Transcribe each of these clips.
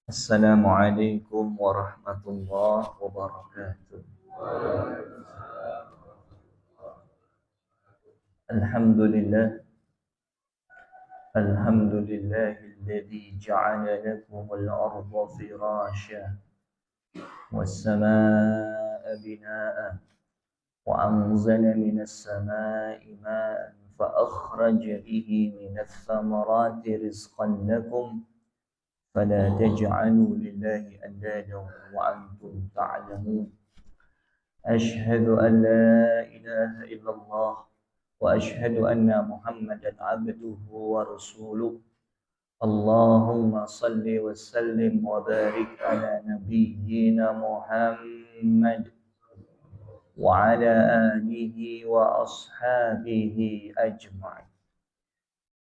Assalamualaikum warahmatullahi wabarakatuh. Alhamdulillah, alhamdulillahilladzi ja'ala lakumul arda firasya was samaa'a binaa'a wa anzala minas samaa'i maa'an fa akhraja bihi minats thamarati rizqan lakum fala taj'alu lillahi andadan wa antum ta'lamun. أشهد أن لا إله إلا الله وأشهد أن محمدا عبده ورسوله اللهم صل وسلم وبارك على نبينا محمد وعلى آله وأصحابه أجمعين.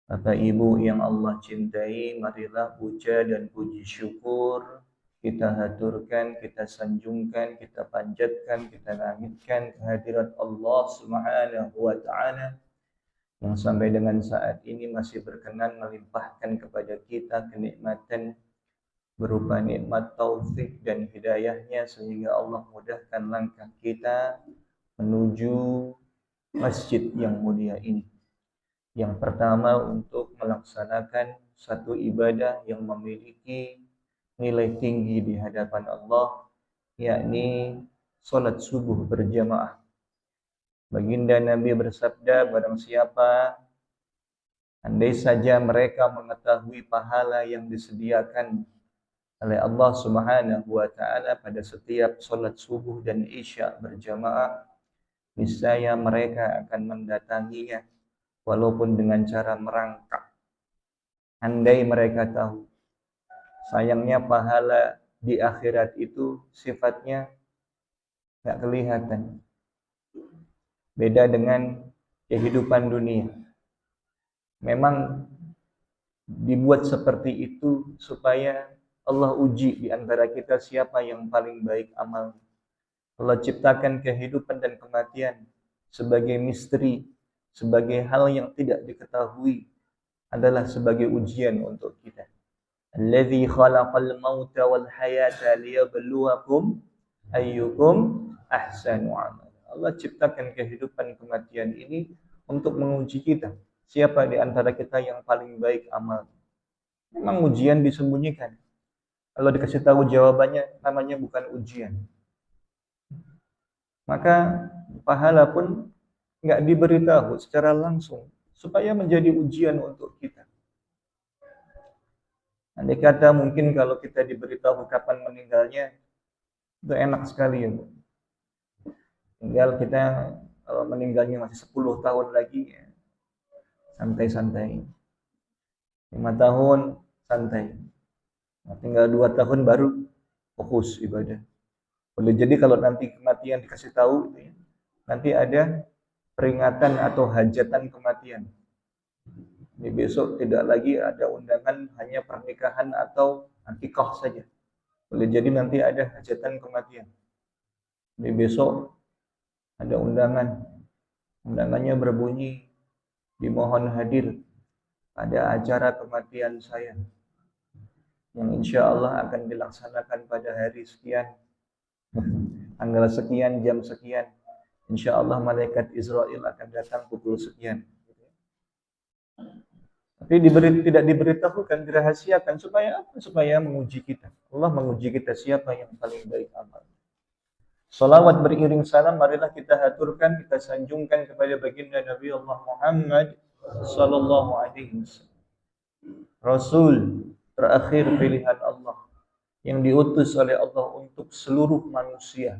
Bapak Ibu yang Allah cintai, marilah puja dan puji syukur kita haturkan, kita sanjungkan, kita panjatkan, kita langitkan kehadirat Allah Subhanahu wa taala yang sampai dengan saat ini masih berkenan melimpahkan kepada kita kenikmatan berupa nikmat taufik dan hidayahnya sehingga Allah mudahkan langkah kita menuju masjid yang mulia ini. Yang pertama untuk melaksanakan satu ibadah yang memiliki nilai tinggi di hadapan Allah, yakni salat subuh berjamaah. Baginda Nabi bersabda, barang siapa andai saja mereka mengetahui pahala yang disediakan oleh Allah Subhanahu wa taala pada setiap salat subuh dan isya berjamaah, niscaya mereka akan mendatanginya walaupun dengan cara merangkak. Andai mereka tahu, sayangnya pahala di akhirat itu sifatnya nggak kelihatan. Beda dengan kehidupan dunia. Memang dibuat seperti itu supaya Allah uji di antara kita siapa yang paling baik amal. Allah ciptakan kehidupan dan kematian sebagai misteri, sebagai hal yang tidak diketahui, adalah sebagai ujian untuk kita. Allazi khalaqal mauta wal hayata liyabluwakum ayyukum ahsanu amala. Allah ciptakan kehidupan kematian ini untuk menguji kita. Siapa di antara kita yang paling baik amal? Memang ujian disembunyikan. Kalau dikasih tahu jawabannya, namanya bukan ujian. Maka pahala pun nggak diberitahu secara langsung supaya menjadi ujian untuk kita. Andai kata mungkin kalau kita diberitahu kapan meninggalnya, itu enak sekali ya Bu. Tinggal kita kalau meninggalnya masih 10 tahun lagi, ya, santai-santai. 5 tahun santai. Nah, tinggal 2 tahun baru fokus ibadah. Boleh jadi kalau nanti kematian dikasih tahu, nanti ada peringatan atau hajatan kematian. Ini besok tidak lagi ada undangan hanya pernikahan atau akikah saja. Boleh jadi nanti ada hajatan kematian. Ini besok ada undangan. Undangannya berbunyi, dimohon hadir pada acara kematian saya, yang insya Allah akan dilaksanakan pada hari sekian, tanggal sekian, jam sekian. Insya Allah malaikat Israel akan datang pukul sekian. Tapi tidak diberitahukan, dirahasiakan. Supaya apa? Supaya menguji kita. Allah menguji kita siapa yang paling baik amal. Salawat beriring salam, marilah kita haturkan, kita sanjungkan kepada baginda Nabi Allah Muhammad sallallahu alaihi wasallam. Rasul terakhir pilihan Allah yang diutus oleh Allah untuk seluruh manusia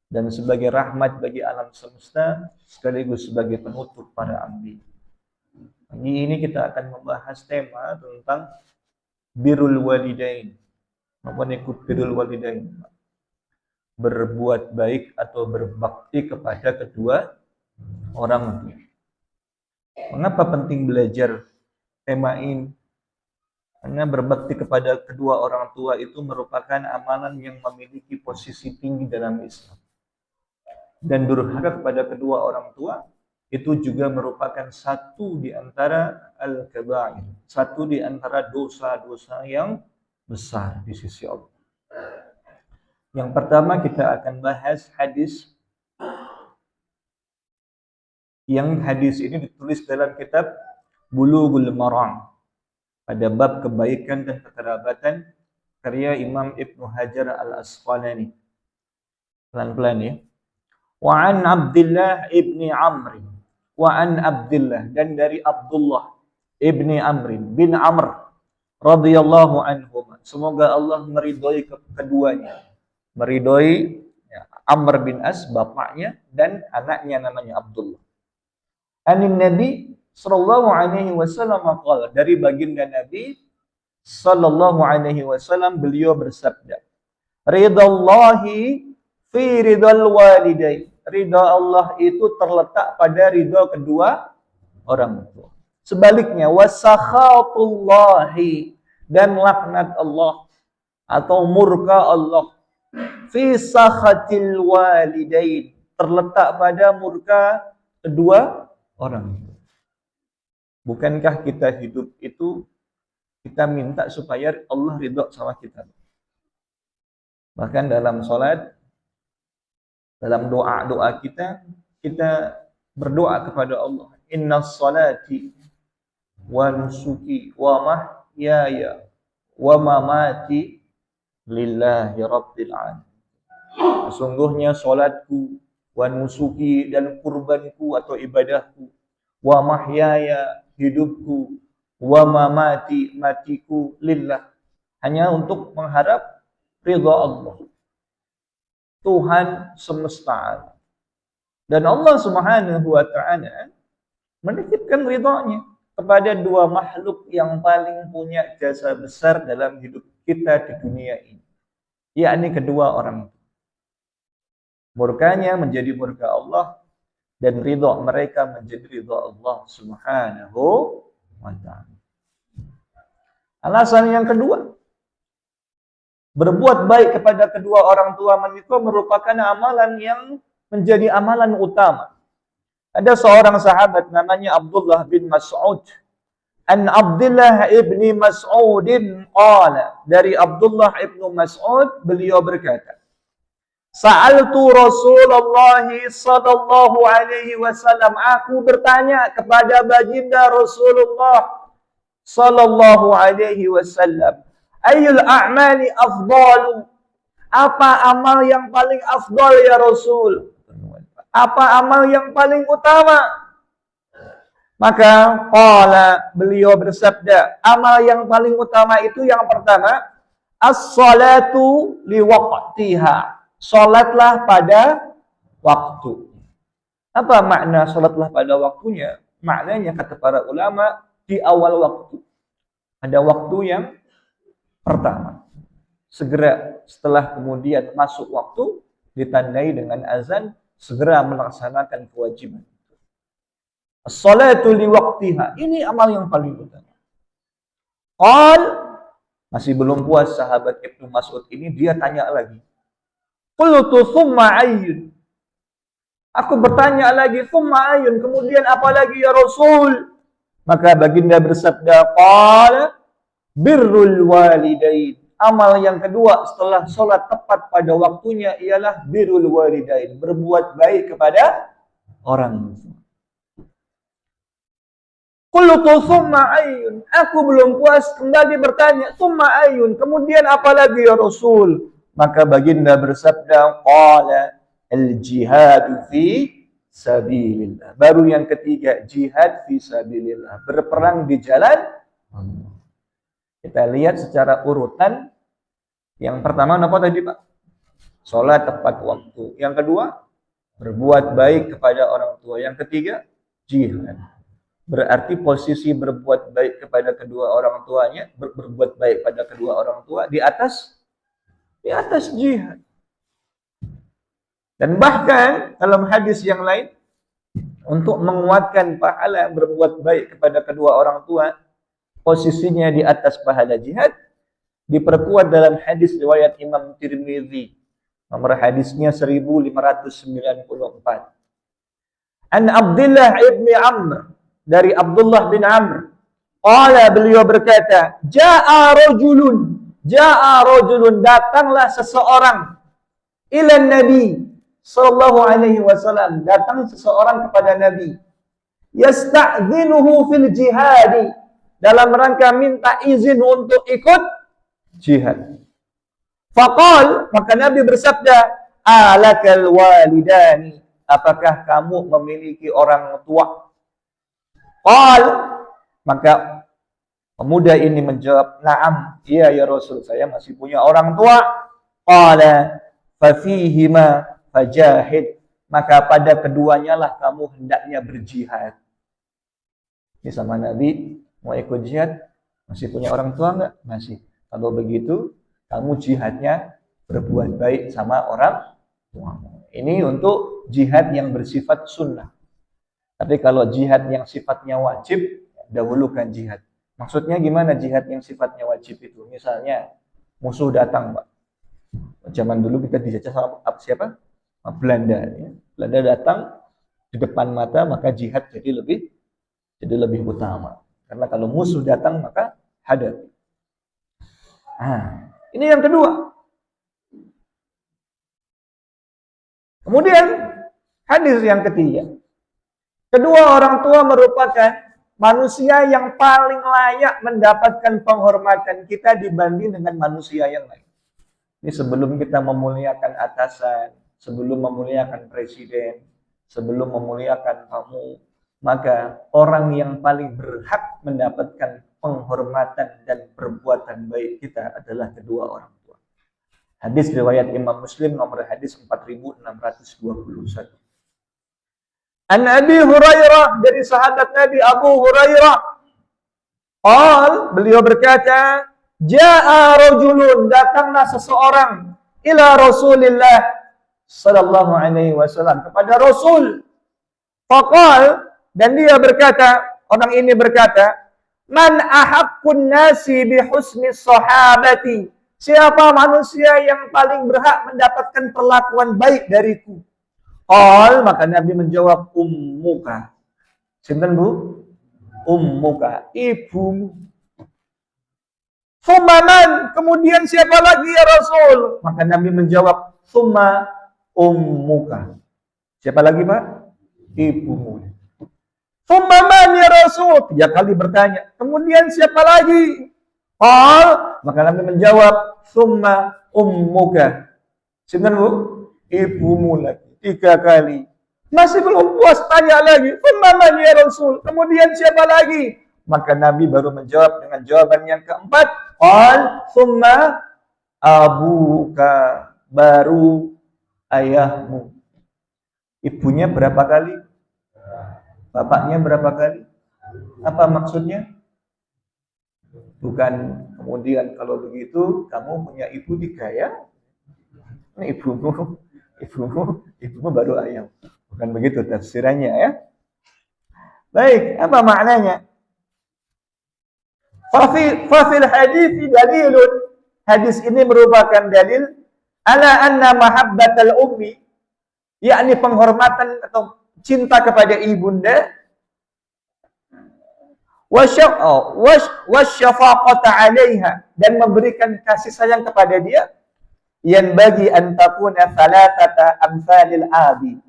dan sebagai rahmat bagi alam semesta sekaligus sebagai penutup para anbiya. Pagi ini kita akan membahas tema tentang birrul walidain. Apa ikut birrul walidain? Berbuat baik atau berbakti kepada kedua orang tua. Mengapa penting belajar tema ini? Karena berbakti kepada kedua orang tua itu merupakan amalan yang memiliki posisi tinggi dalam Islam. Dan durhaka kepada kedua orang tua itu juga merupakan satu di antara al-kaba'ir, satu di antara dosa-dosa yang besar di sisi Allah. Yang pertama kita akan bahas hadis ini ditulis dalam kitab Bulughul Maram pada bab kebaikan dan kekerabatan karya Imam Ibnu Hajar Al-Asqalani. Pelan-pelan ya. Wa an Abdullah ibni Amr. Wa an Abdullah, dan dari Abdullah ibni Amr bin Amr radhiyallahu anhu. Semoga Allah meridhoi keduanya. Meridhoi Amr bin As, bapaknya, dan anaknya namanya Abdullah. Anin Nabi sallallahu alaihi wasallam qala, dari baginda Nabi sallallahu alaihi wasallam beliau bersabda, ridallahi fi ridal walidain. Ridha Allah itu terletak pada ridha kedua orang tua. Sebaliknya, wasakhatullahi, dan laknat Allah atau murka Allah, fi sakhatil walidain, terletak pada murka kedua orang tua. Bukankah kita hidup itu kita minta supaya Allah ridha sama kita? Bahkan dalam salat, dalam doa-doa kita berdoa kepada Allah, innas salati wa nusuki wa mahyaya wa mamati lillahi rabbil alamin. Sesungguhnya salatku, wa nusuki, dan kurbanku atau ibadahku, wa mahyaya, hidupku, wa mamati, matiku, lillah, hanya untuk mengharap ridha Allah, Tuhan semesta alam. Dan Allah Subhanahu wa ta'ala menitipkan ridhanya kepada dua makhluk yang paling punya jasa besar dalam hidup kita di dunia ini, yakni kedua orang tua. Murkanya menjadi murka Allah, dan ridha mereka menjadi ridha Allah Subhanahu wa ta'ala. Alasan yang kedua, berbuat baik kepada kedua orang tua menikah merupakan amalan yang menjadi amalan utama. Ada seorang sahabat namanya Abdullah bin Mas'ud. An Abdullah ibni Mas'udin qala, dari Abdullah ibnu Mas'ud beliau berkata, Sa'altu Rasulullah sallallahu alaihi wasallam, aku bertanya kepada baginda Rasulullah sallallahu alaihi wasallam, ayyul a'mali afdalu, apa amal yang paling afdal ya Rasul? Apa amal yang paling utama? Maka qala, beliau bersabda, amal yang paling utama itu yang pertama, as-salatu liwaqtiha, salatlah pada waktu. Apa makna salatlah pada waktunya? Maknanya kata para ulama, di awal waktu. Ada waktu yang pertama, segera setelah kemudian masuk waktu, ditandai dengan azan, segera melaksanakan kewajiban. As-salatu liwaqtiha, ini amal yang paling utama. Qal, masih belum puas sahabat Ibnu Mas'ud ini, dia tanya lagi. Qultu thumma ayyun, aku bertanya lagi, thumma ayyun, kemudian apa lagi ya Rasul? Maka baginda bersabda, qala birrul walidain, amal yang kedua setelah sholat tepat pada waktunya ialah birrul walidain, berbuat baik kepada orang tua. Qultu thumma ayyun, aku belum puas, kembali bertanya, thumma ayyun, kemudian apa lagi ya Rasul? Maka baginda bersabda, qala al-jihadu fi sabilillah, baru yang ketiga, jihad fi sabilillah, berperang di jalan Allah. Kita lihat secara urutan. Yang pertama apa tadi Pak? Sholat tepat waktu. Yang kedua, berbuat baik kepada orang tua. Yang ketiga, jihad. Berarti posisi berbuat baik kepada kedua orang tuanya, berbuat baik pada kedua orang tua di atas jihad. Dan bahkan dalam hadis yang lain, untuk menguatkan pahala berbuat baik kepada kedua orang tua, posisinya di atas pahala jihad, diperkuat dalam hadis riwayat Imam Tirmidzi, nomor hadisnya 1594. An Abdullah ibni Amr, dari Abdullah bin Amr, qala, beliau berkata, jaa rajulun, Ja'a rajulun, datanglah seseorang ila Nabi sallallahu alaihi wasallam, datang seseorang kepada Nabi. Yasta'dzinuhu fil jihad, dalam rangka minta izin untuk ikut jihad. Faqal, maka Nabi bersabda, alakal walidani, apakah kamu memiliki orang tua? Qal, maka pemuda ini menjawab, na'am, iya ya Rasul, saya masih punya orang tua. Qala fafihima fajahid, maka pada keduanya lah kamu hendaknya berjihad. Ini sama Nabi, mau ikut jihad, masih punya orang tua enggak? Masih. Kalau begitu, kamu jihadnya berbuat baik sama orang tua. Ini untuk jihad yang bersifat sunnah. Tapi kalau jihad yang sifatnya wajib, dahulukan jihad. Maksudnya gimana jihad yang sifatnya wajib itu? Misalnya, musuh datang, Pak. Zaman dulu kita dijajah sama siapa? Belanda. Ya. Belanda datang di depan mata, maka jihad jadi lebih utama. Karena kalau musuh datang, maka hadapi. Ini yang kedua. Kemudian, hadis yang ketiga. Kedua orang tua merupakan manusia yang paling layak mendapatkan penghormatan kita dibanding dengan manusia yang lain. Ini sebelum kita memuliakan atasan, sebelum memuliakan presiden, sebelum memuliakan tamu, maka orang yang paling berhak mendapatkan penghormatan dan perbuatan baik kita adalah kedua orang tua. Hadis riwayat Imam Muslim nomor hadis 4621. An Abi Hurairah, dari sahabat Nabi Abu Hurairah, beliau berkata, Ja'a rajulun, datanglah seseorang ila Rasulillah sallallahu alaihi wasallam, kepada Rasul. Faqal, dan dia berkata, orang ini berkata, man ahaqqun nasi bi husni sahabati, siapa manusia yang paling berhak mendapatkan perlakuan baik dariku? Maka Nabi menjawab, ummuka. Sinten Bu? Ummuka, ibumu. Summan, kemudian siapa lagi ya Rasul? Maka Nabi menjawab, summa ummuka. Siapa lagi Pak? Ibumu. Summan ya Rasul. 3 kali bertanya. Kemudian siapa lagi? Maka Nabi menjawab, summa ummuka. Sinten Bu? Ibumu lagi. 3 kali. Masih belum puas, tanya lagi. Summan ya Rasul. Kemudian siapa lagi? Maka Nabi baru menjawab dengan jawaban yang keempat. Summa abuka, baru ayahmu. Ibunya berapa kali? Bapaknya berapa kali? Apa maksudnya? Bukan kemudian kalau begitu kamu punya ibu 3 ya? Ini ibumu baru ayam. Bukan begitu tafsirannya ya. Baik, apa maknanya? Fafil hadis dalilun, hadis ini merupakan dalil ala anna mahabbatal ummi, yakni penghormatan atau cinta kepada ibunda, wasyafaqata 'alaiha, dan memberikan kasih sayang kepada dia, yang bagi antakuna thalathata amsalil abi,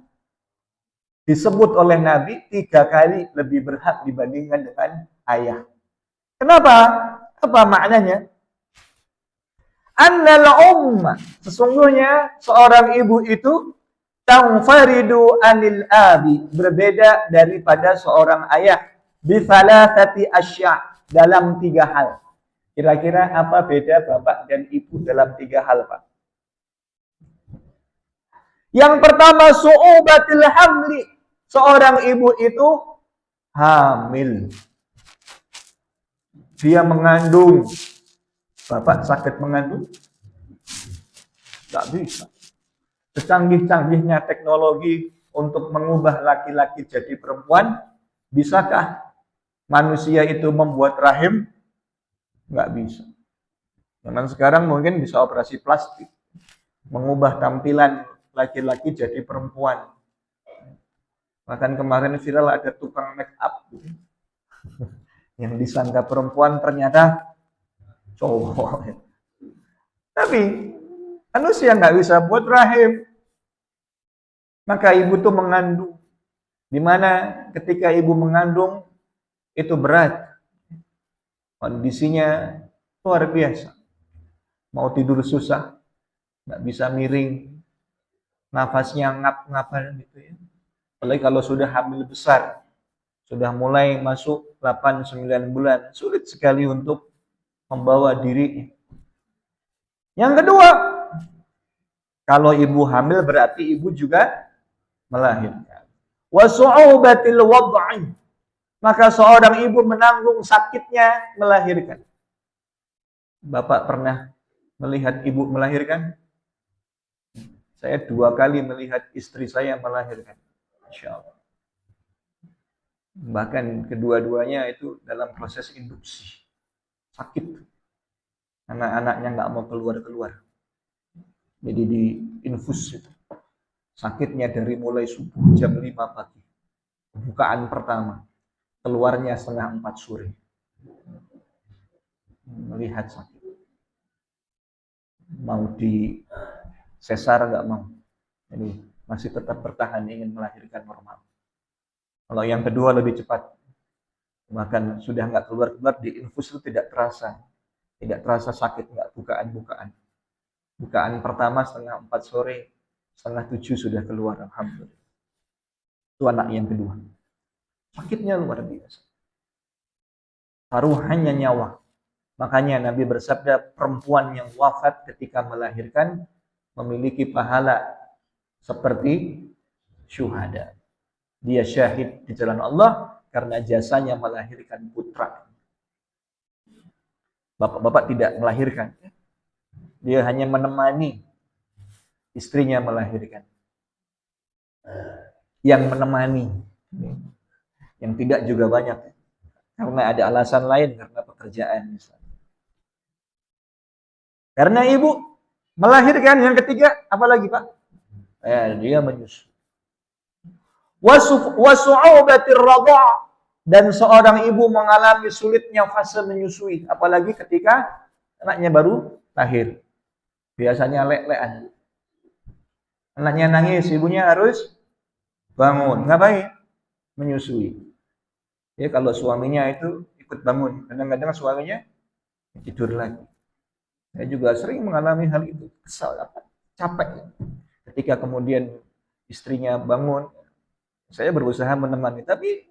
disebut oleh Nabi 3 kali lebih berhak dibandingkan dengan ayah. Kenapa? Apa maknanya? Annal umma, sesungguhnya seorang ibu itu tanfaridu anil abi, berbeda daripada seorang ayah, bi thalathati asya', dalam 3 hal. Kira-kira apa beda bapak dan ibu dalam 3 hal, Pak? Yang pertama, su'ubatil hamli, seorang ibu itu hamil. Dia mengandung. Bapak sakit mengandung? Tidak bisa. Secanggih-canggihnya teknologi untuk mengubah laki-laki jadi perempuan, bisakah manusia itu membuat rahim? Nggak bisa. Zaman sekarang mungkin bisa operasi plastik, mengubah tampilan laki-laki jadi perempuan. Bahkan kemarin viral ada tukang make up yang disangka perempuan ternyata cowok. Tapi manusia nggak bisa buat rahim. Maka ibu tuh mengandung. Dimana ketika ibu mengandung itu berat. Kondisinya luar biasa. Mau tidur susah, nggak bisa miring, nafasnya ngap-ngapan gitu ya. Apalagi kalau sudah hamil besar, sudah mulai masuk 8-9 bulan, sulit sekali untuk membawa diri. Yang kedua, kalau ibu hamil berarti ibu juga melahirkan. Wa su'ubatil wad'i. Maka seorang ibu menanggung sakitnya melahirkan. Bapak pernah melihat ibu melahirkan? Saya 2 kali melihat istri saya melahirkan. Masya Allah. Bahkan kedua-duanya itu dalam proses induksi. Sakit. Anak-anaknya nggak mau keluar-keluar. Jadi diinfus itu. Sakitnya dari mulai subuh jam 5 pagi. Bukaan pertama. Keluarnya setengah 4 sore. Melihat sakit. Mau di sesar nggak mau. Jadi masih tetap bertahan ingin melahirkan normal. Kalau yang kedua lebih cepat. Bahkan sudah nggak keluar-keluar, di infus itu tidak terasa. Tidak terasa sakit, nggak bukaan-bukaan. Bukaan pertama setengah 4 sore, setengah 7 sudah keluar. Alhamdulillah. Itu anak yang kedua. Sakitnya luar biasa. Taruhannya nyawa. Makanya Nabi bersabda, perempuan yang wafat ketika melahirkan memiliki pahala seperti syuhada. Dia syahid di jalan Allah karena jasanya melahirkan putra. Bapak-bapak tidak melahirkan. Dia hanya menemani istrinya melahirkan. Yang menemani. Yang tidak juga banyak. Karena ada alasan lain, karena pekerjaan misalnya. Karena ibu melahirkan, yang ketiga, apalagi Pak? Dia menyusui. Wasu'ubatir radha', dan seorang ibu mengalami sulitnya fase menyusui, apalagi ketika anaknya baru lahir. Biasanya lek-lekan. Anaknya nangis, ibunya harus bangun. Ngapain? Menyusui. Ya, kalau suaminya itu ikut bangun, kadang-kadang suaminya tidur lagi. Saya juga sering mengalami hal itu, kesal, capek. Ketika kemudian istrinya bangun, saya berusaha menemani, tapi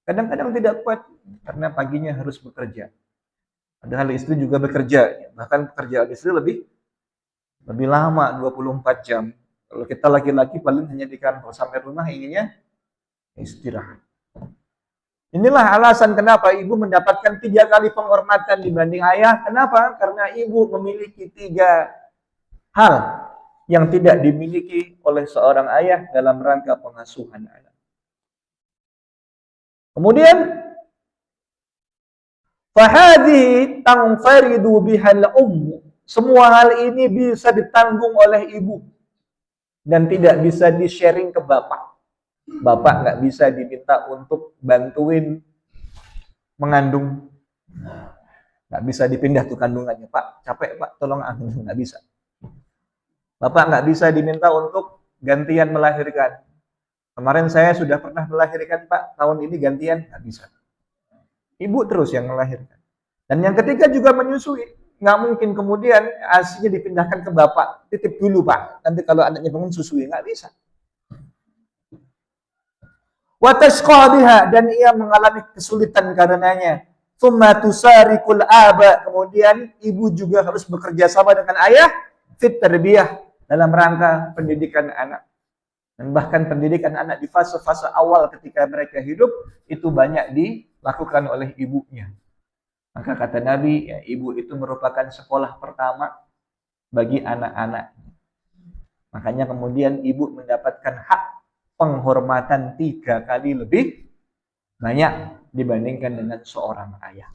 kadang-kadang tidak kuat karena paginya harus bekerja. Padahal istri juga bekerja, bahkan pekerjaan istri lebih lama, 24 jam. Kalau kita laki-laki paling hanya di kantor, sampai rumah inginnya istirahat. Inilah alasan kenapa ibu mendapatkan 3 kali penghormatan dibanding ayah. Kenapa? Karena ibu memiliki 3 hal yang tidak dimiliki oleh seorang ayah dalam rangka pengasuhan anak. Kemudian, fahadhihi tanfaridu bihal ummu. Semua hal ini bisa ditanggung oleh ibu dan tidak bisa di-sharing ke bapak. Bapak nggak bisa diminta untuk bantuin mengandung. Nggak bisa dipindah tuh kandungannya. Pak, capek Pak, tolong ambil. Nggak bisa. Bapak nggak bisa diminta untuk gantian melahirkan. Kemarin saya sudah pernah melahirkan Pak, tahun ini gantian. Nggak bisa. Ibu terus yang melahirkan. Dan yang ketiga juga menyusui. Nggak mungkin kemudian ASInya dipindahkan ke bapak. Titip dulu Pak, nanti kalau anaknya bangun susui. Nggak bisa. Watashqa, dan ia mengalami kesulitan karenanya. Tsumma tusarikul aba, kemudian ibu juga harus bekerja sama dengan ayah fit tarbiyah dalam rangka pendidikan anak. Dan bahkan pendidikan anak di fase-fase awal ketika mereka hidup itu banyak dilakukan oleh ibunya. Maka kata Nabi, ya, ibu itu merupakan sekolah pertama bagi anak-anak. Makanya kemudian ibu mendapatkan hak penghormatan 3 kali lebih banyak dibandingkan dengan seorang ayah.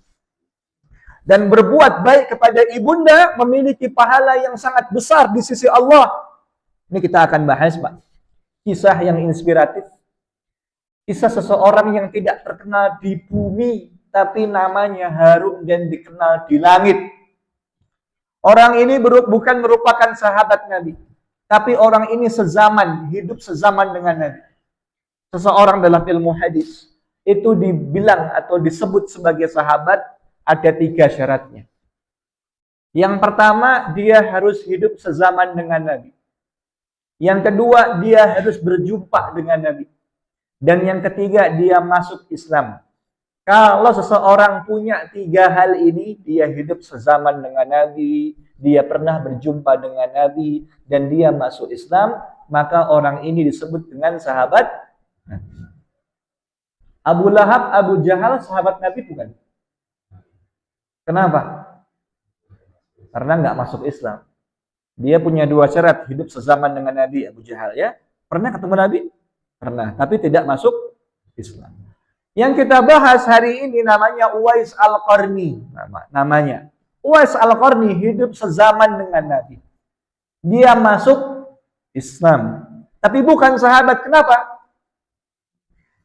Dan berbuat baik kepada ibunda memiliki pahala yang sangat besar di sisi Allah. Ini kita akan bahas Pak. Kisah yang inspiratif. Kisah seseorang yang tidak terkenal di bumi, tapi namanya harum dan dikenal di langit. Orang ini bukan merupakan sahabat Nabi, tapi orang ini sezaman, hidup sezaman dengan Nabi. Seseorang dalam ilmu hadis itu dibilang atau disebut sebagai sahabat ada 3 syaratnya. Yang pertama, dia harus hidup sezaman dengan Nabi. Yang kedua, dia harus berjumpa dengan Nabi. Dan yang ketiga, dia masuk Islam. Kalau seseorang punya 3 hal ini, dia hidup sezaman dengan Nabi, dia pernah berjumpa dengan Nabi, dan dia masuk Islam, maka orang ini disebut dengan sahabat Nabi. Abu Lahab, Abu Jahal, sahabat Nabi bukan? Kenapa? Karena nggak masuk Islam. Dia punya 2 syarat, hidup sezaman dengan Nabi, Abu Jahal ya. Pernah ketemu Nabi? Pernah, tapi tidak masuk Islam. Yang kita bahas hari ini namanya Uwais Al-Qarni. Namanya. Uwais Al-Qarni hidup sezaman dengan Nabi. Dia masuk Islam. Tapi bukan sahabat. Kenapa?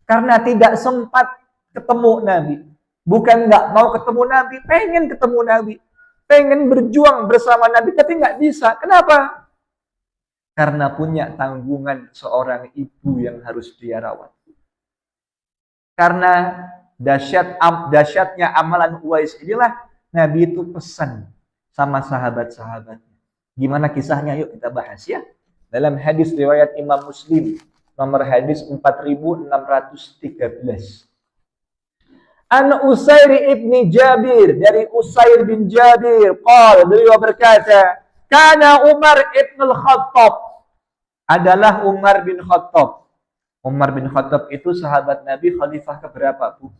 Karena tidak sempat ketemu Nabi. Bukan nggak mau ketemu Nabi, pengen ketemu Nabi. Pengen berjuang bersama Nabi, tapi nggak bisa. Kenapa? Karena punya tanggungan seorang ibu yang harus dia rawat. Karena dahsyatnya amalan Uwais inilah Nabi itu pesan sama sahabat-sahabatnya. Gimana kisahnya? Yuk kita bahas ya. Dalam hadis riwayat Imam Muslim, nomor hadis 4613. An Usair ibni Jabir, dari Usair bin Jabir, beliau berkata, kana Umar ibn al-Khattab, adalah Umar bin Khattab. Umar bin Khattab itu sahabat Nabi, khalifah keberapa, Bu?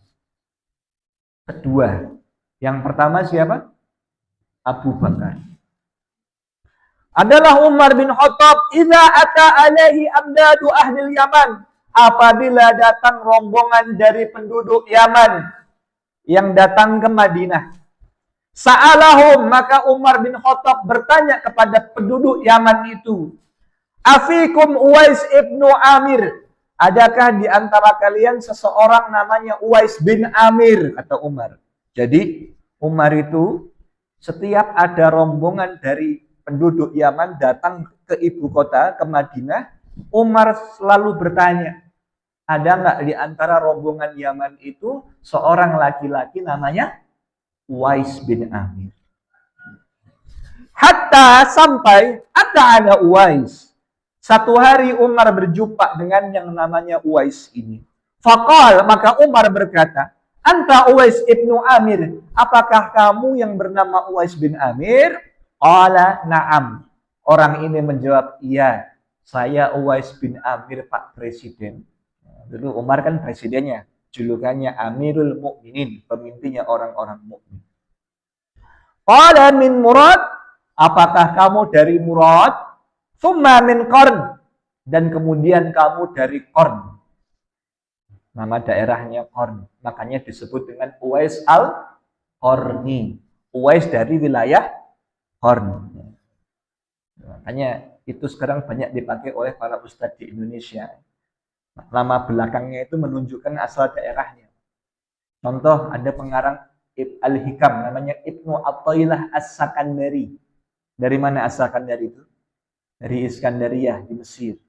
Kedua. Yang pertama siapa? Abu Bakar. Adalah Umar bin Khattab, idza ata alaihi amdadu ahli Yaman, apabila datang rombongan dari penduduk Yaman yang datang ke Madinah. Sa'alahum, maka Umar bin Khattab bertanya kepada penduduk Yaman itu, afikum Uwais ibnu Amir, adakah di antara kalian seseorang namanya Uwais bin Amir, kata Umar. Jadi Umar itu setiap ada rombongan dari penduduk Yaman datang ke ibu kota, ke Madinah, Umar selalu bertanya, ada nggak di antara rombongan Yaman itu seorang laki-laki namanya Uwais bin Amir. Hatta sampai ada Uwais. Satu hari Umar berjumpa dengan yang namanya Uwais ini. Faqal, maka Umar berkata, anta Uwais ibnu Amir, apakah kamu yang bernama Uwais bin Amir? Qala na'am. Orang ini menjawab, iya, saya Uwais bin Amir, Pak Presiden. Dulu Umar kan presidennya, julukannya Amirul Mukminin, pemimpinnya orang-orang mukmin. Qala min Murad, apakah kamu dari Murad? Thumma min Qarn, dan kemudian kamu dari Qarn. Nama daerahnya Qarn, makanya disebut dengan Uwais Al-Qarni. Uwais dari wilayah Qarn. Makanya itu sekarang banyak dipakai oleh para ustadz di Indonesia. Nama belakangnya itu menunjukkan asal daerahnya. Contoh, ada pengarang Al-Hikam, namanya Ibnu Athaillah As-Sakandari. Dari mana As-Sakandari itu? Dari Iskandariyah di Mesir.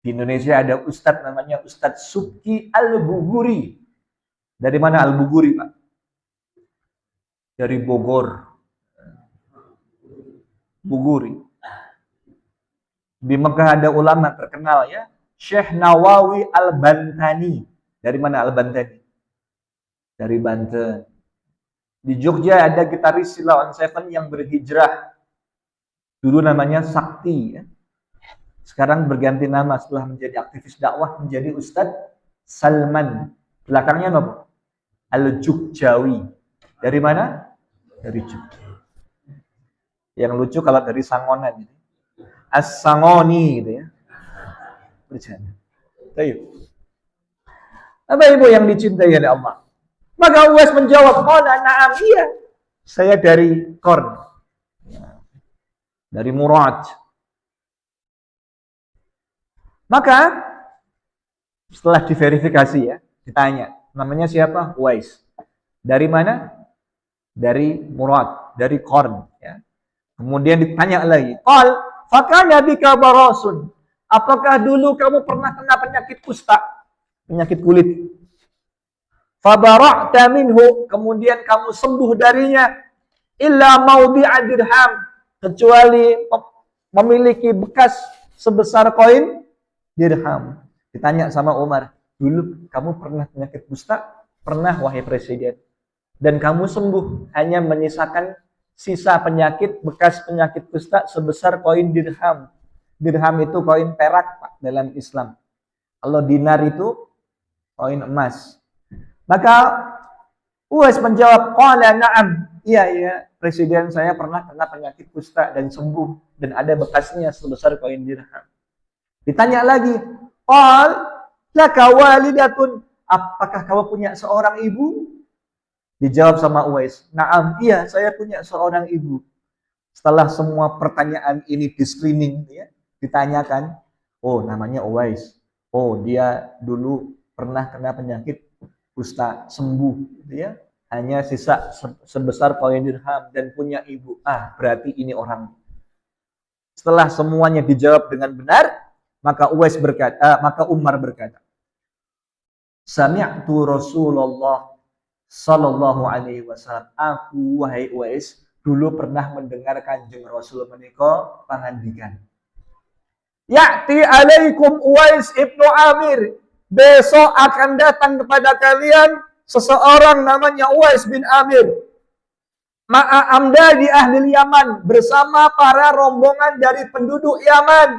Di Indonesia ada ustadz namanya Ustadz Subki Al-Buguri. Dari mana Al-Buguri, Pak? Dari Bogor. Buguri. Di Mekah ada ulama terkenal ya, Syekh Nawawi Al-Bantani. Dari mana Al-Bantani? Dari Banten. Di Jogja ada gitaris Sheila on Seven yang berhijrah. Dulu namanya Sakti ya. Sekarang berganti nama setelah menjadi aktivis dakwah menjadi Ustadz Salman. Belakangnya apa? Al-Jogjawi. Dari mana? Dari Jogja. Yang lucu kalau dari Sangonan. As-Sangoni gitu ya. Bercanda. Baik. Apa ibu yang dicintai oleh Allah? Maka Uwais menjawab, qala na'am, iya. Saya dari Qarn. Dari Murad. Maka setelah diverifikasi ya, ditanya, namanya siapa? Uwais. Dari mana? Dari Murad, dari Qarn ya. Kemudian ditanya lagi, qal fakana bika barasun. Apakah dulu kamu pernah kena penyakit kusta, penyakit kulit? Fabara'ta minhu, kemudian kamu sembuh darinya. Illa mawdi'a dirham, kecuali memiliki bekas sebesar koin dirham. Ditanya sama Umar, dulu kamu pernah penyakit kusta? Pernah, wahai presiden. Dan kamu sembuh, hanya menyisakan sisa penyakit, bekas penyakit kusta sebesar koin dirham. Dirham itu koin perak, Pak, dalam Islam. Kalau dinar itu koin emas. Maka Uwais menjawab, qala na'am. Iya, presiden, saya pernah kena penyakit kusta dan sembuh, dan ada bekasnya sebesar koin dirham. Ditanya lagi, qal laka walidatun, apakah kamu punya seorang ibu? Dijawab sama Uwais, na'am, iya, saya punya seorang ibu. Setelah semua pertanyaan ini di screening, ya, ditanyakan, oh namanya Uwais, oh dia dulu pernah kena penyakit kusta, sembuh, ya, hanya sisa sebesar koin dirham dan punya ibu. Berarti ini orang. Setelah semuanya dijawab dengan benar, maka Umar berkata, sami'tu Rasulullah sallallahu alaihi wasallam, aku wahai Uwais dulu pernah mendengar Kanjeng Rasul menika pangandikan, ya'ti alaikum Uwais ibnu Amir, besok akan datang kepada kalian seseorang namanya Uwais bin Amir, ma'a amdadi ahli Yaman, bersama para rombongan dari penduduk Yaman,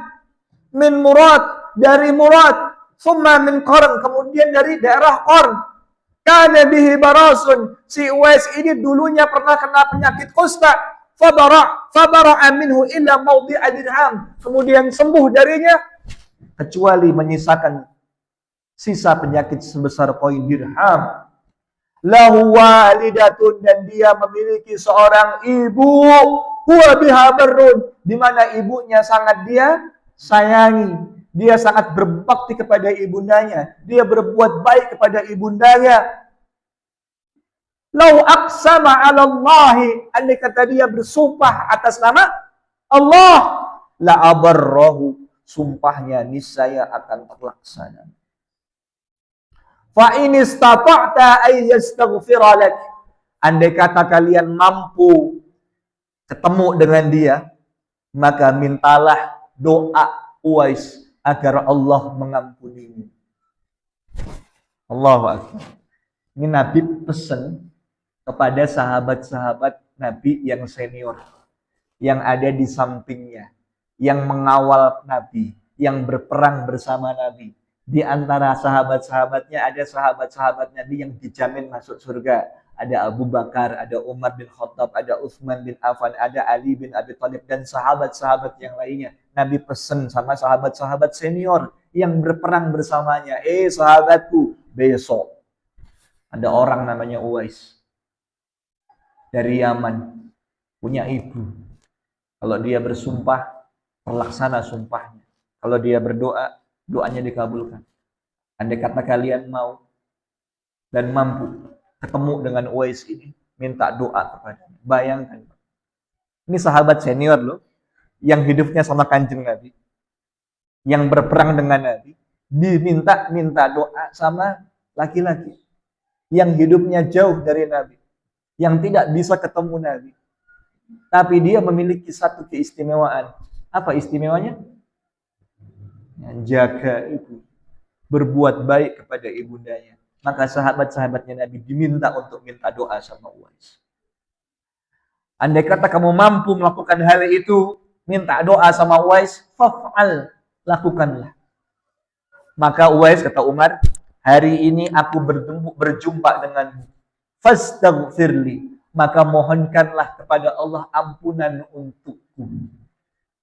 min Murad, dari Murad, summa min Qarn, kemudian dari daerah Qarn. Kana bihi barasun, si Uwais ini dulunya pernah kena penyakit kusta, fabara minhu illa mawdi'a dirham, kemudian sembuh darinya kecuali menyisakan sisa penyakit sebesar koin dirham. Lahu walidatun, dan dia memiliki seorang ibu, huwa biha barrun, di mana ibunya sangat dia sayangi, dia sangat berbakti kepada ibundanya, dia berbuat baik kepada ibundanya. Lau aqsama 'ala Allahi, andai kata dia bersumpah atas nama Allah, la abarrahu, sumpahnya niscaya akan terlaksana. Fa in istata'ta ay yastaghfira lak, andai kata kalian mampu ketemu dengan dia, maka mintalah doa Uwais agar Allah mengampunimu. Allahu akbar. Ini Nabi pesan kepada sahabat-sahabat Nabi yang senior, yang ada di sampingnya, yang mengawal Nabi, yang berperang bersama Nabi. Di antara sahabat-sahabatnya ada sahabat-sahabat Nabi yang dijamin masuk surga. Ada Abu Bakar, ada Umar bin Khattab, ada Utsman bin Affan, ada Ali bin Abi Thalib, dan sahabat-sahabat yang lainnya. Nabi pesan sama sahabat-sahabat senior yang berperang bersamanya, sahabatku, besok ada orang namanya Uwais dari Yaman, punya ibu. Kalau dia bersumpah, terlaksana sumpahnya. Kalau dia berdoa, doanya dikabulkan. Andai kata kalian mau dan mampu ketemu dengan Uwais ini, minta doa kepadanya. Bayangkan, ini sahabat senior loh, yang hidupnya sama Kanjeng Nabi, yang berperang dengan Nabi, minta doa sama laki-laki yang hidupnya jauh dari Nabi, yang tidak bisa ketemu Nabi. Tapi dia memiliki satu keistimewaan. Apa istimewanya? Jaga ibu, berbuat baik kepada ibundanya. Maka sahabat-sahabatnya Nabi diminta untuk minta doa sama Uwais. Andai kata kamu mampu melakukan hal itu, minta doa sama Uwais, faf'al, lakukanlah. Maka Uwais, kata Umar, hari ini aku berjumpa denganmu, fastaghfirli, maka mohonkanlah kepada Allah ampunan untukku.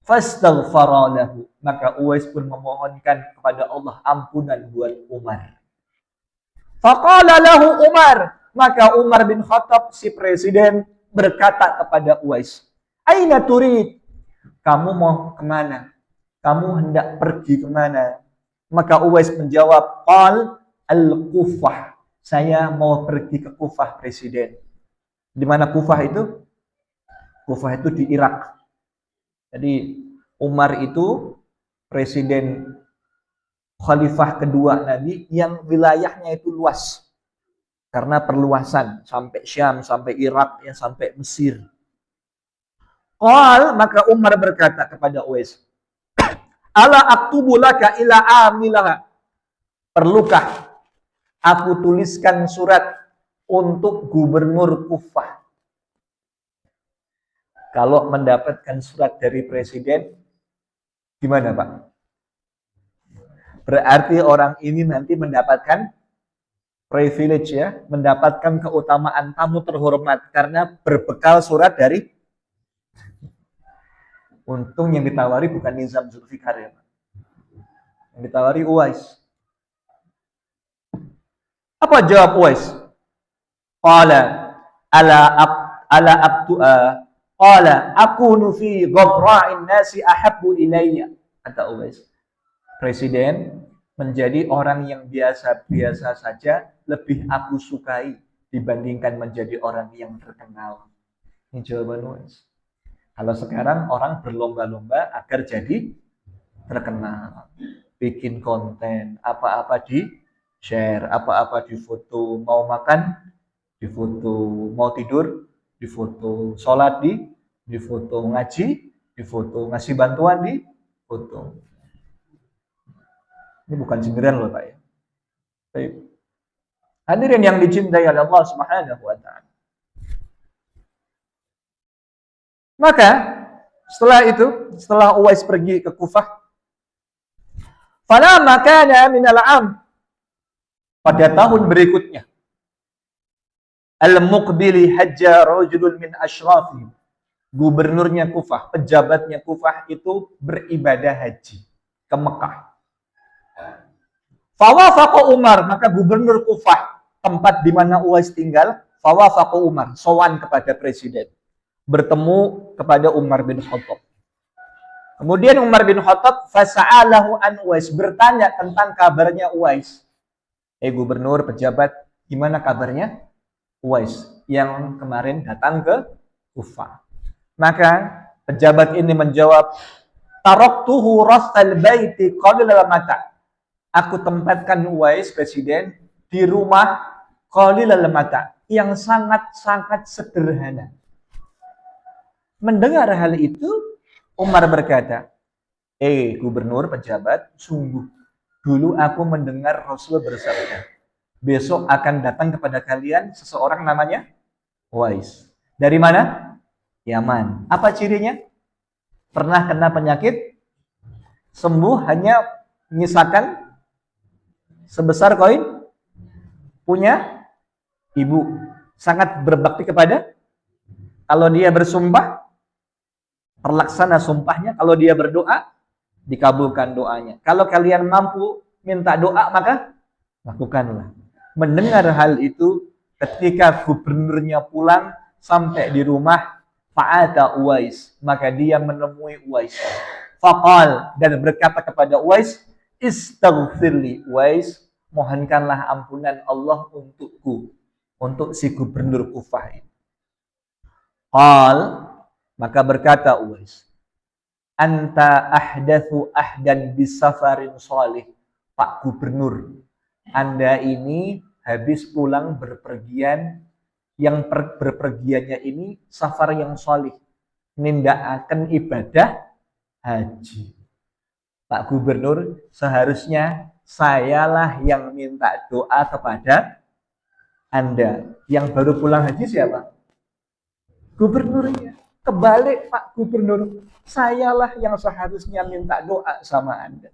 Fastaghfara lahu, maka Uwais pun memohonkan kepada Allah ampunan buat Umar. Faqala lahu Umar, maka Umar bin Khattab, si presiden, berkata kepada Uwais, aina turid, kamu mau kemana? Kamu hendak pergi kemana? Maka Uwais menjawab, qal al-Kufah, saya mau pergi ke Kufah, presiden. Di mana Kufah itu? Kufah itu di Irak. Jadi Umar itu presiden khalifah kedua Nabi yang wilayahnya itu luas. Karena perluasan sampai Syam, sampai Irak, ya, sampai Mesir. Maka Umar berkata kepada Uwais, ala aktubu laka ila amilaha. Perlukah aku tuliskan surat untuk gubernur Kufah? Kalau mendapatkan surat dari presiden, gimana Pak? Berarti orang ini nanti mendapatkan privilege, ya, mendapatkan keutamaan tamu terhormat karena berbekal surat dari. Untung yang ditawari bukan Nizam Zulfikar, ya Pak. Yang ditawari Uwais. Apa jawab Uwais? Qala qala akunu fi ghabra'in nasi ahabbu ilayya. Kata Uwais, presiden menjadi orang yang biasa-biasa saja lebih aku sukai dibandingkan menjadi orang yang terkenal. Ini jawaban Uwais. Kalau sekarang orang berlomba-lomba agar jadi terkenal, bikin konten, apa-apa di share, apa-apa di foto, mau makan di foto, mau tidur di foto, sholat di foto, ngaji di foto, ngasih bantuan di foto. Ini bukan sindiran loh Pak ya. Baik. Hadirin yang dicintai oleh Allah Subhanahu wa taala. Maka setelah itu, setelah Uwais pergi ke Kufah, falamma kana minal am, pada tahun berikutnya, al-muqbili hajja rajulun min asyrafi, gubernurnya Kufah, pejabatnya Kufah itu beribadah haji ke Mekah. Fawafaqa Umar, maka gubernur Kufah, tempat di mana Uwais tinggal, fawafaqa Umar, sowan kepada presiden, bertemu kepada Umar bin Khattab. Kemudian Umar bin Khattab fasa'alahu an Uwais, bertanya tentang kabarnya Uwais. Gubernur, pejabat, gimana kabarnya Uwais yang kemarin datang ke Kufah? Maka pejabat ini menjawab, taraktuhu rasal baiti qalil mata. Aku tempatkan Uwais presiden di rumah qalil mata yang sangat-sangat sederhana. Mendengar hal itu, Umar berkata, gubernur, pejabat, sungguh dulu aku mendengar Rasul bersabda, besok akan datang kepada kalian seseorang namanya Uwais. Dari mana? Yaman. Apa cirinya? Pernah kena penyakit, sembuh hanya menyisakan sebesar koin, punya ibu, sangat berbakti kepada, kalau dia bersumpah, terlaksana sumpahnya. Kalau dia berdoa, dikabulkan doanya. Kalau kalian mampu minta doa, maka lakukanlah. Mendengar hal itu, ketika gubernurnya pulang sampai di rumah, fa'ata Uwais, maka dia menemui Uwais. Faqal, dan berkata kepada Uwais, istaghfirli Uwais, mohonkanlah ampunan Allah untukku, untuk si gubernur Kufah ini. Qal, maka berkata Uwais, anta ahdathu ahdan bisafarin shalih. Pak Gubernur, Anda ini habis pulang berpergian, yang berpergiannya ini safar yang shalih, nindakaken ibadah haji. Pak Gubernur, seharusnya sayalah yang minta doa kepada Anda. Yang baru pulang haji siapa? Gubernurnya. Kebalik Pak Gubernur, sayalah yang seharusnya minta doa sama Anda.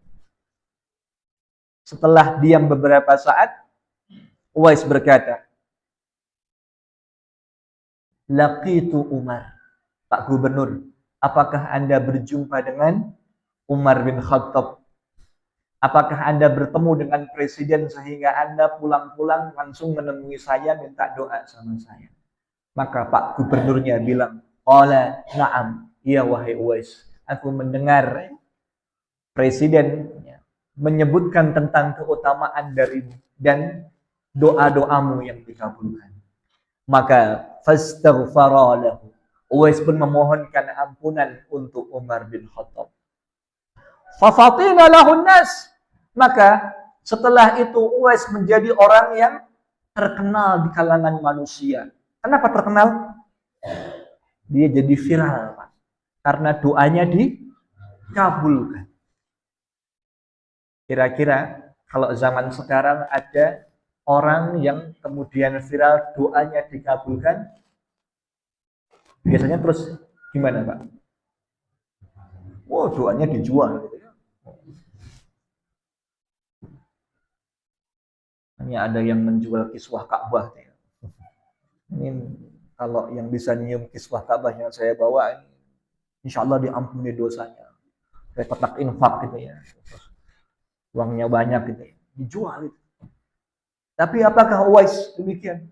Setelah diam beberapa saat, Uwais berkata, laqitu Umar. Pak Gubernur, apakah Anda berjumpa dengan Umar bin Khattab? Apakah Anda bertemu dengan presiden sehingga Anda pulang-pulang langsung menemui saya minta doa sama saya? Maka Pak Gubernurnya bilang, qala na'am, iya wahai Uwais, aku mendengar presiden menyebutkan tentang keutamaan darimu dan doa-doamu yang dikabulkan. Maka fastaghfara lahu, Uwais pun memohonkan ampunan untuk Umar bin Khattab. Fafatina lahun nas. Maka setelah itu Uwais menjadi orang yang terkenal di kalangan manusia. Kenapa terkenal? Dia jadi viral, Pak. Karena doanya dikabulkan. Kira-kira kalau zaman sekarang ada orang yang kemudian viral doanya dikabulkan, biasanya terus gimana, Pak? Oh, doanya dijual gitu ya. Hanya ada yang menjual kiswah Ka'bah. Ini kalau yang bisa nyium kiswah Ka'bah yang saya bawa ini, insya Allah diampuni dosanya. Kayak kotak infak gitu ya. Uangnya banyak gitu ya. Dijual itu. Tapi apakah Uwais demikian?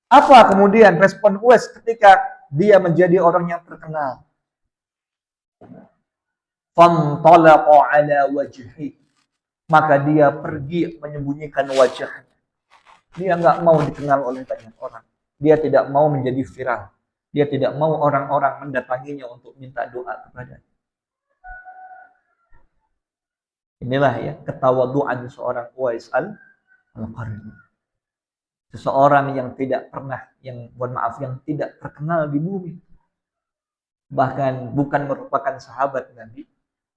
Apa kemudian respon Uwais ketika dia menjadi orang yang terkenal? Fantalaqa ala wajhi. Maka dia pergi menyembunyikan wajahnya. Dia nggak mau dikenal oleh banyak orang. Dia tidak mau menjadi viral. Dia tidak mau orang-orang mendatanginya untuk minta doa kepadanya. Inilah ya ketawaduan seorang Uwais al-Qarni. Seseorang yang tidak pernah, yang tidak terkenal di bumi. Bahkan bukan merupakan sahabat Nabi,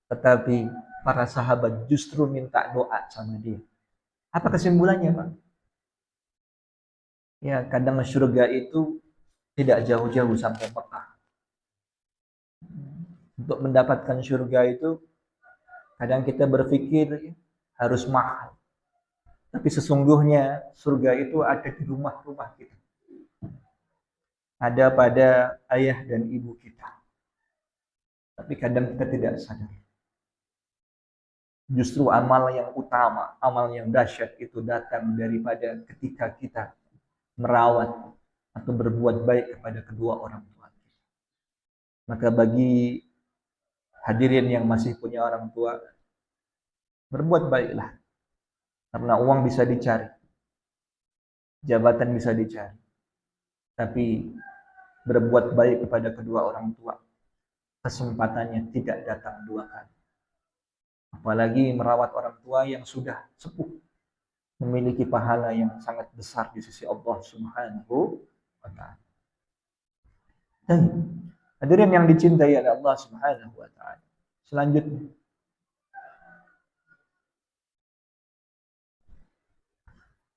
tetapi para sahabat justru minta doa sama dia. Apa kesimpulannya, Pak? Ya, kadang surga itu tidak jauh-jauh sampai Mekah. Untuk mendapatkan surga itu, kadang kita berpikir harus mahal. Tapi sesungguhnya surga itu ada di rumah-rumah kita. Ada pada ayah dan ibu kita. Tapi kadang kita tidak sadar. Justru amal yang utama, amal yang dahsyat itu datang daripada ketika kita merawat atau berbuat baik kepada kedua orang tua. Maka bagi hadirin yang masih punya orang tua, berbuat baiklah. Karena uang bisa dicari. Jabatan bisa dicari. Tapi berbuat baik kepada kedua orang tua, kesempatannya tidak datang dua kali. Apalagi merawat orang tua yang sudah sepuh, memiliki pahala yang sangat besar di sisi Allah Subhanahu wa ta'ala. Dan hadirin yang dicintai oleh Allah Subhanahu wa ta'ala. Selanjutnya,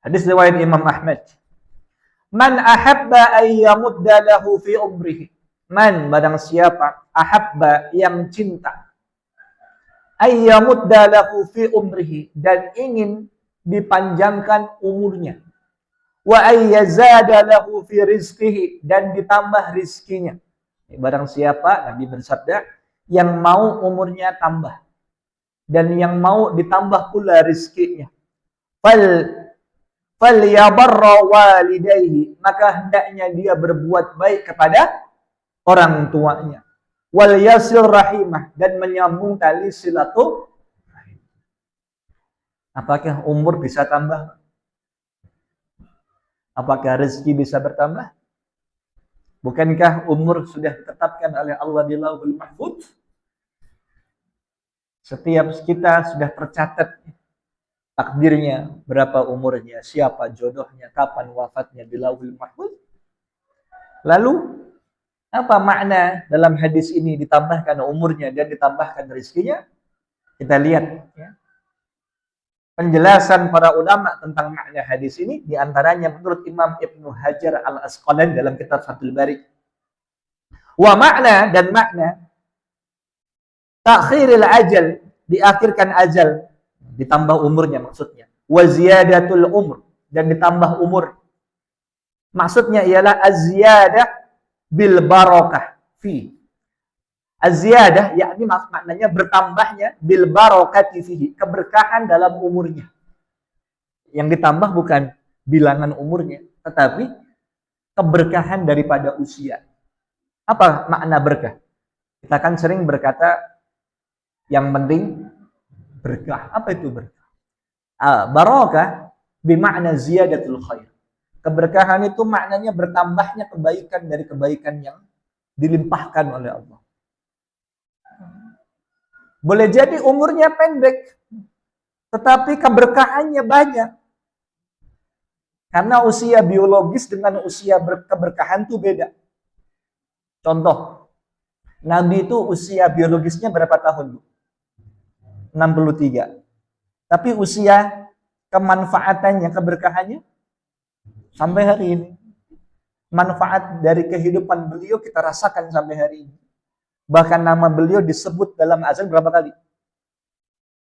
hadis riwayat Imam Ahmad. Man ahabba an yamudda lahu fi umrihi. Man, barang siapa, ahabba, yang cinta, an yamudda lahu fi umrihi, dan ingin dipanjangkan umurnya. Wa an yazada lahu fi rizqihi, dan ditambah rizkinya. Barang siapa, Nabi bersabda, yang mau umurnya tambah dan yang mau ditambah pula rizkinya, falyabarra walidayhi, maka hendaknya dia berbuat baik kepada orang tuanya, wal yasil rahimah, dan menyambung tali silaturahim. Apakah umur bisa tambah? Apakah rezeki bisa bertambah? Bukankah umur sudah ditetapkan oleh Allah di Lauhul Mahfuz? Setiap kita sudah tercatat takdirnya, berapa umurnya, siapa jodohnya, kapan wafatnya di Lauhul Mahfuz. Lalu apa makna dalam hadis ini ditambahkan umurnya dan ditambahkan rezekinya? Kita lihat ya. Penjelasan para ulama tentang makna hadis ini, diantaranya menurut Imam Ibnu Hajar al-Asqalani dalam kitab Fathul Bari. Wa makna, dan makna takhiril ajal, diakhirkan ajal, ditambah umurnya maksudnya. Wa ziyadatul umur, dan ditambah umur. Maksudnya ialah az-ziyadah bil barakah fi. Az-ziyadah yakni maknanya bertambahnya bil barakati fihi, keberkahan dalam umurnya. Yang ditambah bukan bilangan umurnya, tetapi keberkahan daripada usia. Apa makna berkah? Kita kan sering berkata yang penting berkah. Apa itu berkah? Barakah bermakna ziyadatul khair. Keberkahan itu maknanya bertambahnya kebaikan dari kebaikan yang dilimpahkan oleh Allah. Boleh jadi umurnya pendek, tetapi keberkahannya banyak. Karena usia biologis dengan usia keberkahan itu beda. Contoh, Nabi itu usia biologisnya berapa tahun? 63. Tapi usia kemanfaatannya, keberkahannya sampai hari ini. Manfaat dari kehidupan beliau kita rasakan sampai hari ini. Bahkan nama beliau disebut dalam azan berapa kali?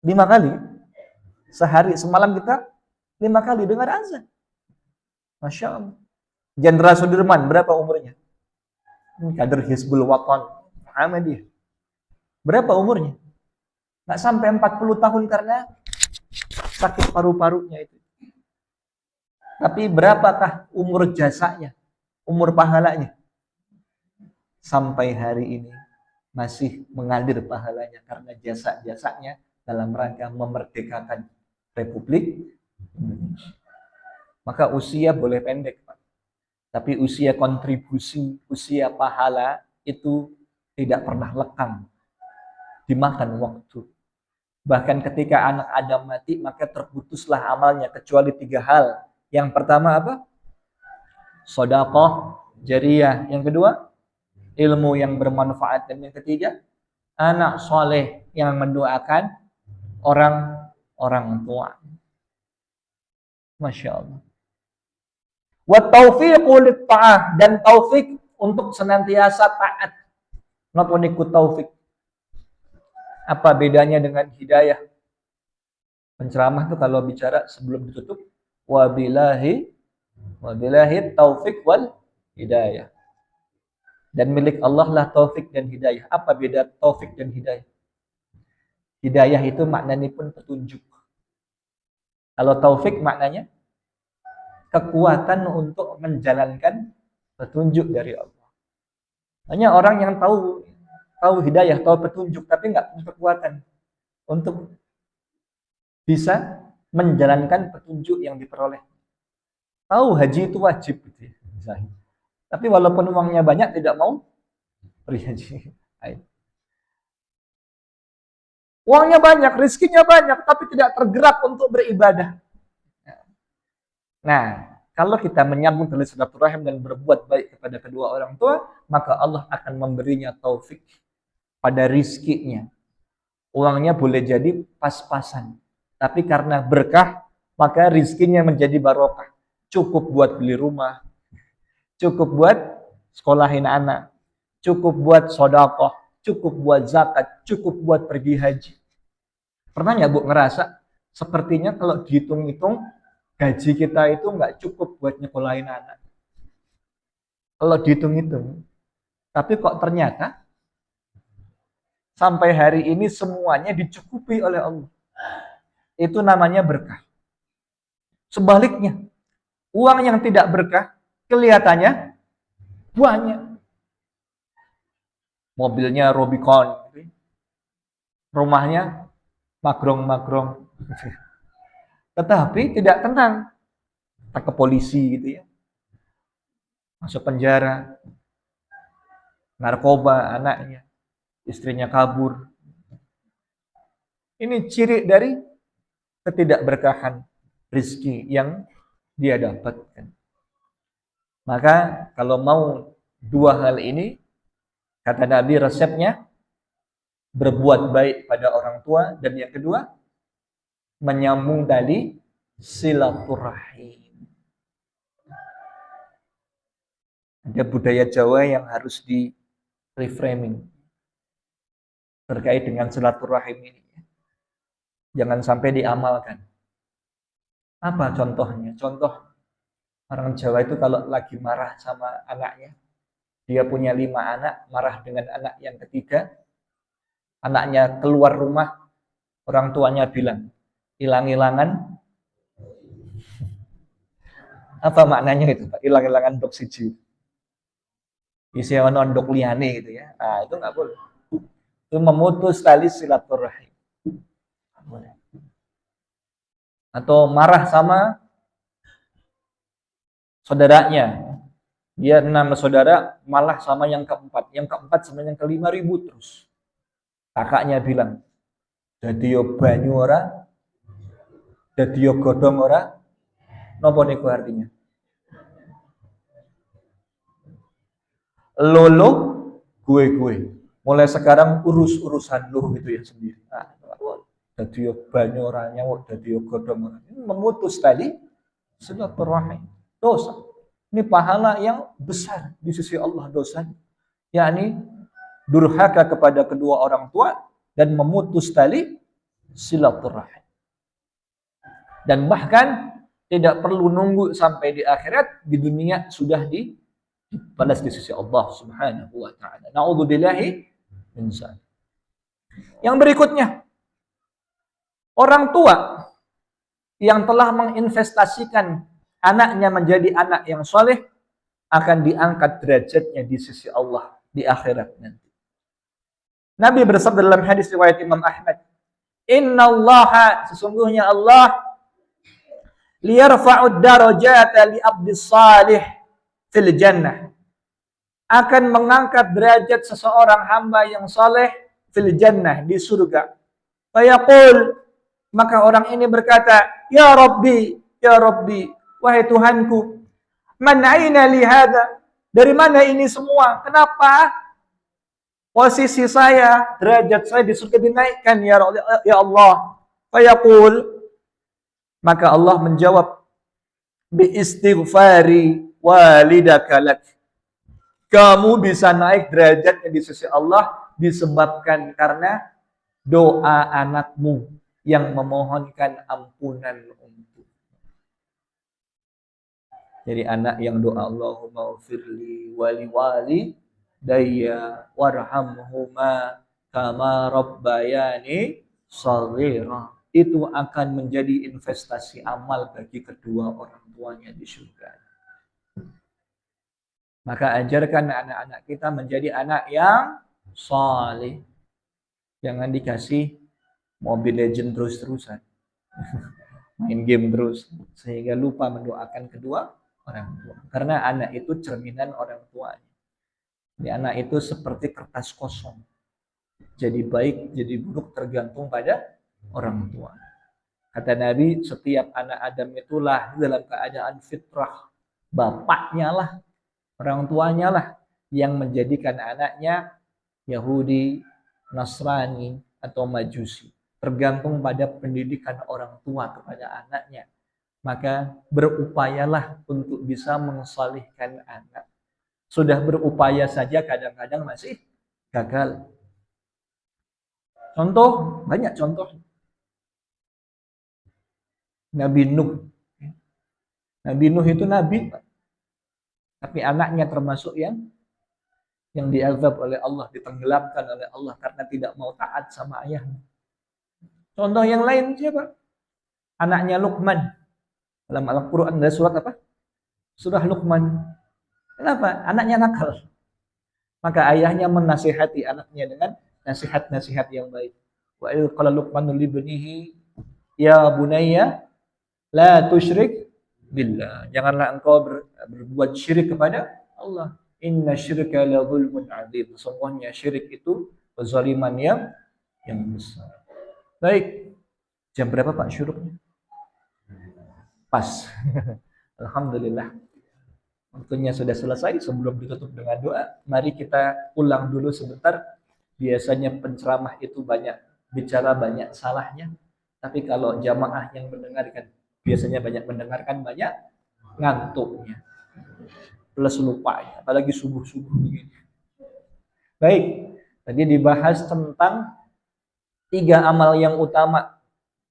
5 kali. Sehari, semalam kita 5 kali dengar azan. Masya Allah. Jenderal Sudirman berapa umurnya? Kader Hizbul Wathan Muhammadiyah. Berapa umurnya? Nggak sampai 40 tahun karena sakit paru-parunya itu. Tapi berapakah umur jasanya? Umur pahalanya? Sampai hari ini masih mengalir pahalanya karena jasa-jasanya dalam rangka memerdekakan Republik Indonesia. Maka usia boleh pendek, Pak. Tapi usia kontribusi, usia pahala itu tidak pernah lekang. Dimakan waktu. Bahkan ketika anak Adam mati, maka terputuslah amalnya kecuali 3 hal. Yang pertama apa? Sedekah jariyah. Yang kedua, ilmu yang bermanfaat. Dan yang ketiga, anak soleh yang mendoakan orang tua. Masya Allah. Wa taufiqu lit-ta'ah, dan taufik untuk senantiasa taat. Not only ikut taufik. Apa bedanya dengan hidayah? Penceramah tuh kalau bicara sebelum ditutup, wabillahi taufik wal hidayah. Dan milik Allah lah taufik dan hidayah. Apa beda taufik dan hidayah? Hidayah itu maknanya pun petunjuk. Kalau taufik maknanya kekuatan untuk menjalankan petunjuk dari Allah. Hanya orang yang tahu hidayah, tahu petunjuk, tapi nggak punya kekuatan untuk bisa menjalankan petunjuk yang diperoleh. Tahu haji itu wajib, gitu ya, misalnya. Tapi walaupun uangnya banyak, tidak mau pergi haji. Uangnya banyak, rezekinya banyak, tapi tidak tergerak untuk beribadah. Nah, kalau kita menyambung tali silaturahim dan berbuat baik kepada kedua orang tua, maka Allah akan memberinya taufik pada rizkinya. Uangnya boleh jadi pas-pasan, tapi karena berkah, maka rizkinya menjadi barokah. Cukup buat beli rumah, cukup buat sekolahin anak, cukup buat sedekah, cukup buat zakat, cukup buat pergi haji. Pernah nggak Bu ngerasa sepertinya kalau dihitung-hitung gaji kita itu nggak cukup buat nyekolahin anak? Kalau dihitung-hitung, tapi kok ternyata sampai hari ini semuanya dicukupi oleh Allah. Itu namanya berkah. Sebaliknya, uang yang tidak berkah kelihatannya banyak. Mobilnya Rubicon, rumahnya magrong-magrong, tetapi tidak tenang. Tak ke polisi gitu ya, masuk penjara, narkoba anaknya, istrinya kabur. Ini ciri dari ketidakberkahan rezeki yang dia dapatkan. Maka kalau mau 2 hal ini, kata Nabi resepnya, berbuat baik pada orang tua, dan yang kedua, menyambung tali silaturahim. Ada budaya Jawa yang harus di reframing terkait dengan silaturahim ini. Jangan sampai diamalkan. Apa contohnya? Contoh orang Jawa itu kalau lagi marah sama anaknya, dia punya 5 anak, marah dengan anak yang ketiga, anaknya keluar rumah, orang tuanya bilang, hilang-hilangan. Apa maknanya itu, Pak? Hilang-hilangan dok siji. Isi ondok liane gitu ya. Nah, itu nggak boleh. Itu memutus tali silaturahim. Nggak boleh. Atau marah sama saudaranya. Dia 6 saudara, malah sama yang keempat. Yang keempat sama yang kelima ribut terus. Kakaknya bilang, "Dadi yo banyu ora, dadi yo godhong ora." Napa niku artinya? Lolo, gue. Mulai sekarang urus-urusan lu gitu ya sendiri. Nah, dadi yo banyu ora nyawuk, dadi yo godhong ora. Memutus tadi silaturahim. Dosa. Ini pahala yang besar di sisi Allah dosanya. Yakni durhaka kepada kedua orang tua dan memutus tali silaturahim. Dan bahkan tidak perlu nunggu sampai di akhirat, di dunia sudah dibalas di sisi Allah Subhanahu wa taala. Na'udzubillahi min dzalik. Yang berikutnya, orang tua yang telah menginvestasikan anaknya menjadi anak yang soleh akan diangkat derajatnya di sisi Allah di akhirat nanti. Nabi bersabda dalam hadis riwayat Imam Ahmad, "Innallaha, sesungguhnya Allah, liyarfa'ud darajata li abdis salih fil jannah." Akan mengangkat derajat seseorang hamba yang soleh fil jannah, di surga. Fayaqul, maka orang ini berkata, "Ya Rabbi, ya Rabbi, wahai Tuhanku, man aina li hadza?" Dari mana ini semua? Kenapa posisi saya, derajat saya di surga dinaikkan ya Allah? Fayaqul, maka Allah menjawab, bi istighfari walidaka lak. Kamu bisa naik derajatnya di sisi Allah disebabkan karena doa anakmu yang memohonkan ampunan untuk. Jadi anak yang doa Allahumma ufirli wali daya warhamhuma kama rabbayani shaghira, itu akan menjadi investasi amal bagi kedua orang tuanya di surga. Maka ajarkan anak-anak kita menjadi anak yang saleh. Jangan dikasih Mobile Legend terus-terusan. Main game terus sehingga lupa mendoakan kedua orang tua. Karena anak itu cerminan orang tuanya. Jadi anak itu seperti kertas kosong. Jadi baik, jadi buruk tergantung pada orang tua. Kata Nabi, setiap anak Adam itu lahir dalam keadaan fitrah. Bapaknya lah, orang tuanya lah yang menjadikan anaknya Yahudi, Nasrani, atau Majusi. Tergantung pada pendidikan orang tua kepada anaknya. Maka berupayalah untuk bisa mensalihkan anak. Sudah berupaya saja kadang-kadang masih gagal. Contoh, banyak contoh. Nabi Nuh. Nabi Nuh itu nabi, tapi anaknya termasuk yang diazab oleh Allah, ditenggelamkan oleh Allah karena tidak mau taat sama ayahnya. Contoh yang lain siapa? Anaknya Luqman. Dalam Al-Quran ada surat apa? Surah Luqman. Kenapa? Anaknya nakal. Maka ayahnya menasihati anaknya dengan nasihat-nasihat yang baik. Wa idh qala Luqmanu li ibnihi ya bunayya la tusyrik billah. Janganlah engkau berbuat syirik kepada Allah. Inna syirka la zulmun adzim. Sesungguhnya syirik itu kezaliman yang besar. Baik. Jam berapa Pak syuruknya? Pas. Alhamdulillah. Waktunya sudah selesai. Sebelum ditutup dengan doa, mari kita ulang dulu sebentar. Biasanya penceramah itu banyak bicara, banyak salahnya. Tapi kalau jamaah yang mendengarkan, biasanya banyak mendengarkan, banyak ngantuknya. Plus lupa ya, apalagi subuh-subuh begini. Baik, tadi dibahas tentang 3 amal yang utama.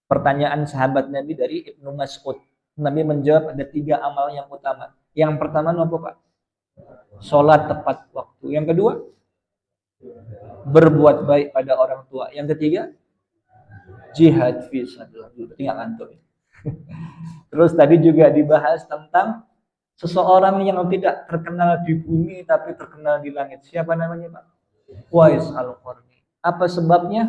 Pertanyaan sahabat Nabi dari Ibnu Mas'ud. Nabi menjawab ada 3 amal yang utama. Yang pertama apa Pak? Sholat tepat waktu. Yang kedua, berbuat baik pada orang tua. Yang ketiga, jihad fi sabilillah. Tinggal ngantuk. Terus tadi juga dibahas tentang seseorang yang tidak terkenal di bumi tapi terkenal di langit. Siapa namanya Pak? Uwais Al-Qarni. Apa sebabnya?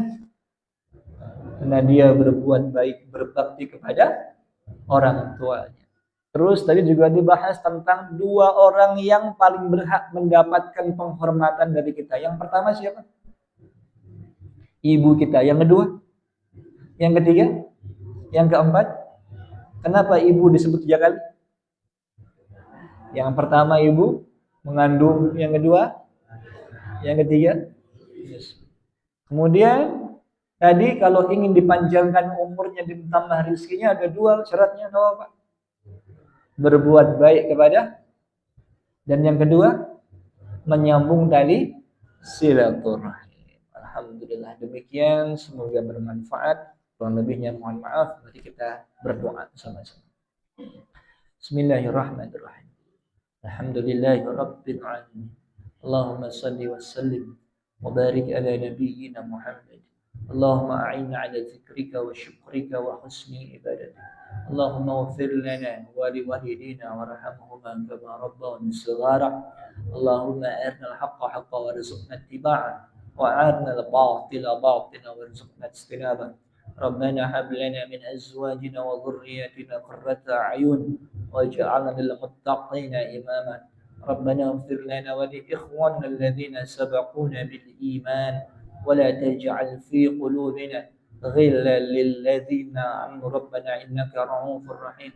Karena dia berbuat baik, berbakti kepada orang tuanya. Terus tadi juga dibahas tentang dua orang yang paling berhak mendapatkan penghormatan dari kita. Yang pertama siapa? Ibu kita. Yang kedua? Yang ketiga? Yang keempat? Kenapa ibu disebut 3 kali? Yang pertama ibu mengandung, yang kedua, yang ketiga. Yes. Kemudian tadi kalau ingin dipanjangkan umurnya dan ditambah rezekinya ada 2 syaratnya, tahu Pak? Berbuat baik kepada, dan yang kedua menyambung tali silaturahim. Alhamdulillah demikian, semoga bermanfaat. Kurang lebihnya mohon maaf. Mari kita berdoa sama-sama. Bismillahirrahmanirrahim. Alhamdulillahi rabbil alamin. Allahumma salli wa sallim wa barik ala nabiyyina Muhammad. Allahumma a'inna ala dzikrika wa syukrika wa husni ibadatik. Allahumma ighfir lana wa liwalidina warhamhuma kama rabbawna shighara. Allahumma arina al-haqqa haqqan warzuqna ittiba'ah wa arina al-batila batilan warzuqna ijtinabah. ربنا هب لنا من أزواجنا وذرياتنا قرة أعين واجعلنا للمتقين إماما. ربنا اغفر لنا ولإخواننا الذين سبقونا بالإيمان ولا تجعل في قلوبنا غلا للذين آمنوا ربنا إنك رؤوف رحيم.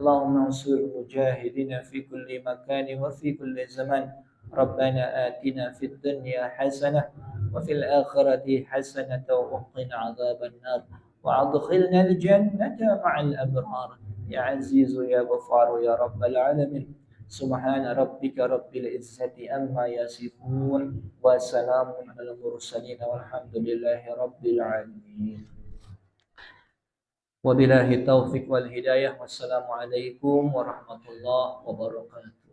اللهم انصر المجاهدين في كل مكان وفي كل زمان. ربنا آتنا في الدنيا حسنة وفي الآخرة حسنة وقنا عذاب النار وأدخلنا الجنة مع الأبرار يا عزيز يا غفار يا رب العالمين. سبحان ربك رب العزة عما يصفون وسلام على المرسلين والحمد لله رب العالمين. وبالله التوفيق والهداية والسلام عليكم ورحمة الله وبركاته.